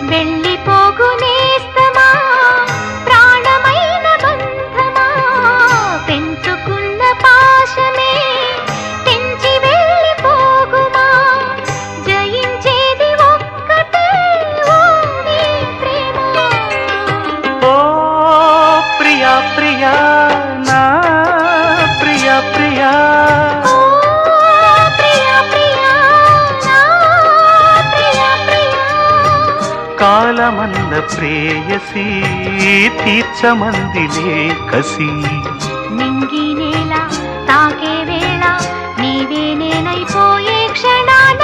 వెళ్ళిపోగునేస్తమా ప్రాణమైన బంధమా పెంచుకున్న పాశమే తెంచి వెళ్ళిపోగుమా జయించేది ఒక్కటే ఓ నీ ప్రేమ. ఓ ప్రియా ప్రియా నా ప్రియా ప్రియా ఓ ప్రియా ప్రియా నా ప్రియా ప్రియా. కాలమన్న ప్రేయసి తీర్చమందిలే కసి నింగి నేల తాకే వేళ నీవే నేనైపోయే క్షణాన